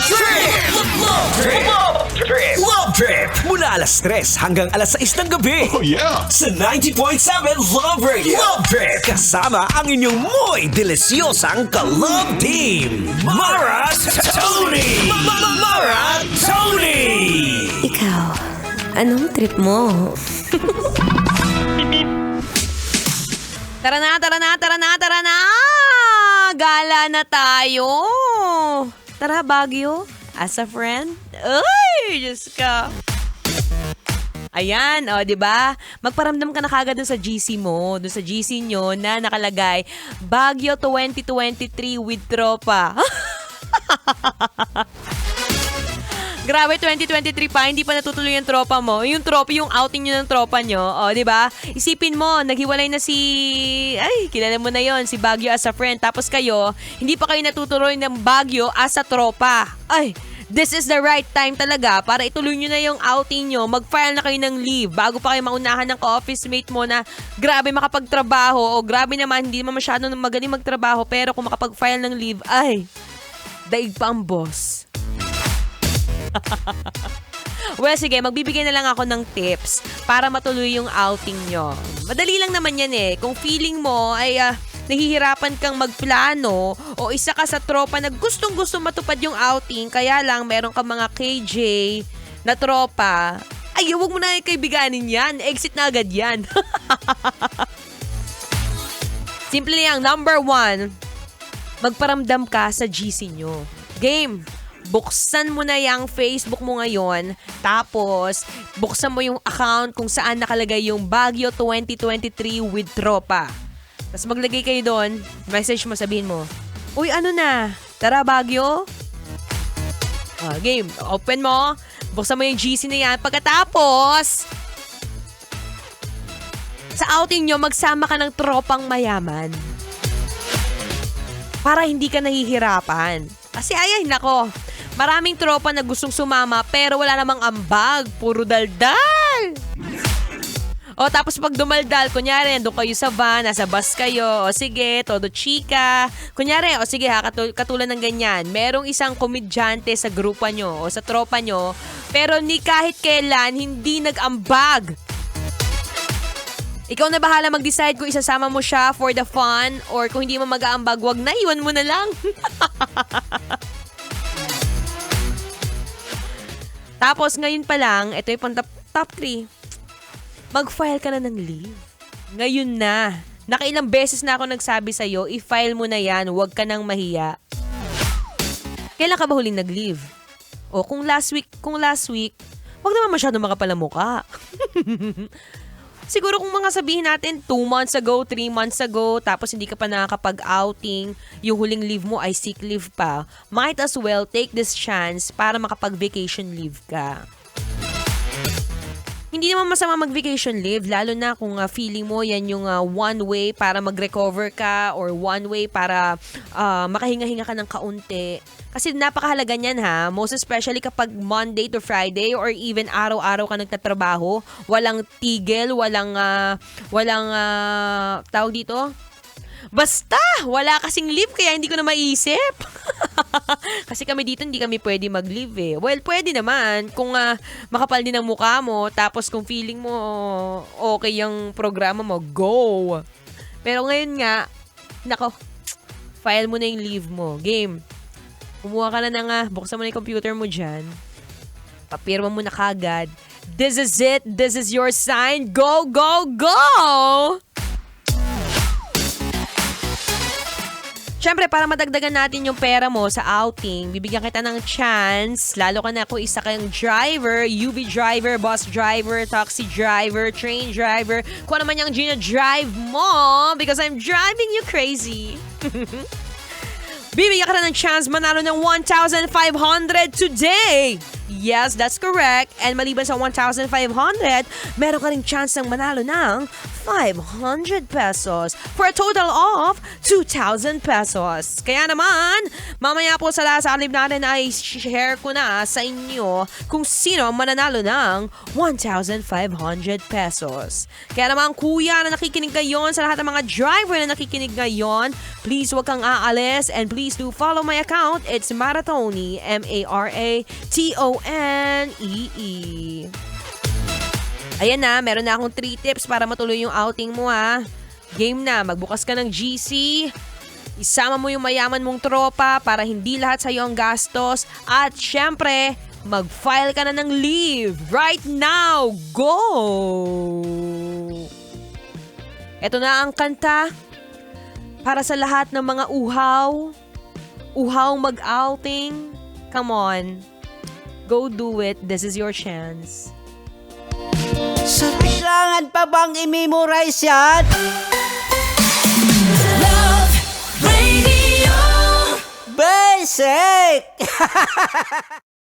Trip! Love Trip! Love Trip! Love Trip! Mula alas 3 hanggang alas 6 ng gabi. Oh yeah! Sa 90.7 Love Radio. Love Trip! Kasama ang inyong muy delisyosang ka-love team. Mara Tony! Mara Tony! Ikaw, anong trip mo? Tara na, tara na, tara na, tara na! Gala na tayo! Tara, Baguio. As a friend. Ay, Diyos ka. Ayan, o, di ba? Magparamdam ka na kagad dun sa GC mo, dun sa GC nyo na nakalagay, Baguio 2023 with tropa. Grabe, 2023 pa, hindi pa natutuloy yung tropa mo. Yung outing nyo ng tropa nyo, o, di ba? Isipin mo, naghiwalay na kilala mo na yon, si Baguio as a friend. Tapos kayo, hindi pa kayo natutuloy ng Baguio as a tropa. Ay, this is the right time talaga para ituloy nyo na yung outing nyo. Mag-file na kayo ng leave bago pa kayo maunahan ng ka-office mate mo na grabe makapagtrabaho o grabe naman, hindi naman masyado magaling magtrabaho pero kung makapag-file ng leave, ay, daig pa ang boss. Well, sige, magbibigay na lang ako ng tips para matuloy yung outing nyo. Madali lang naman yan eh. Kung feeling mo ay nahihirapan kang magplano o isa ka sa tropa na gustong-gusto matupad yung outing, kaya lang meron ka mga KJ na tropa, ay, huwag mo na kaibiganin yan. Exit na agad yan. Simple lang. Number 1, magparamdam ka sa GC nyo. Game. Buksan mo na yung Facebook mo ngayon, tapos buksan mo yung account kung saan nakalagay yung Baguio 2023 with tropa. Tapos maglagay kayo doon, message mo, sabihin mo, uy, ano na? Tara, Baguio? Game. Open mo, buksan mo yung GC na yan. Pagkatapos, sa outing nyo, magsama ka ng tropang mayaman. Para hindi ka nahihirapan. Kasi nako, maraming tropa na gustong sumama pero wala namang ambag. Puro daldal. O tapos pag dumaldal, kunyari, doon kayo sa van, nasa bus kayo, o sige, todo chika. Kunyari, o sige ha, katulad ng ganyan. Merong isang komedyante sa grupa nyo o sa tropa nyo, pero ni kahit kailan hindi nag-ambag. Ikaw na bahala mag-decide kung isasama mo siya for the fun or kung hindi mo mag-aambag, wag na, iwan mo na lang. Tapos ngayon pa lang, ito yung top 3. Mag-file ka na ng leave. Ngayon na. Nakailang beses na ako nagsabi sa'yo, i-file mo na yan, wag ka nang mahiya. Kailan ka ba huling nag-leave? O kung last week, wag naman masyado makapalamuka. Siguro kung mga sabihin natin 2 months ago, 3 months ago, tapos hindi ka pa nakakapag-outing, yung huling leave mo ay sick leave pa, might as well take this chance para makapag-vacation leave ka. Hindi naman masama mag-vacation leave, lalo na kung feeling mo yan yung one way para mag-recover ka or one way para makahinga-hinga ka ng kaunti. Kasi napakahalaga niyan ha, most especially kapag Monday to Friday or even araw-araw ka nagtatrabaho, walang tigil, walang tawag dito? Basta, wala kasing leave kaya hindi ko na maiisip. Kasi kami dito hindi kami pwede mag-leave eh. Well, pwede naman kung makapal din ang mukha mo tapos kung feeling mo okay yung programa mo, go. Pero ngayon nga, nako, file mo na yung leave mo. Game. Kumuha ka na buksan mo na yung computer mo dyan. Papirma mo na kagad. This is it. This is your sign. Go, go, go! Siyempre, para madagdagan natin yung pera mo sa outing, bibigyan kita ng chance, lalo ka na kung isa kang driver, UV driver, bus driver, taxi driver, train driver, kung ano man yung gina-drive mo, because I'm driving you crazy. Bibigyan ka na ng chance manalo ng 1,500 today! Yes, that's correct. And maliban sa 1,500, meron ka ring chance ng manalo ng 500 pesos for a total of 2,000 pesos. Kaya naman, mamaya po sa last alib natin ay share ko na sa inyo kung sino ang mananalo ng 1,500 pesos. Kaya naman kuya na nakikinig ngayon, sa lahat ng mga driver na nakikinig ngayon, please huwag kang aalis and please do follow my account. It's Maratoni, Maratonee. Ayan na, meron na akong 3 tips para matuloy yung outing mo ha. Game na, magbukas ka ng GC, isama mo yung mayaman mong tropa para hindi lahat sa'yo ang gastos, at syempre, mag-file ka na ng leave right now. Go! Ito na ang kanta para sa lahat ng mga uhaw mag-outing. Come on, go do it. This is your chance. Kailangan pa bang i-memorize yan? Love Radio. Basic!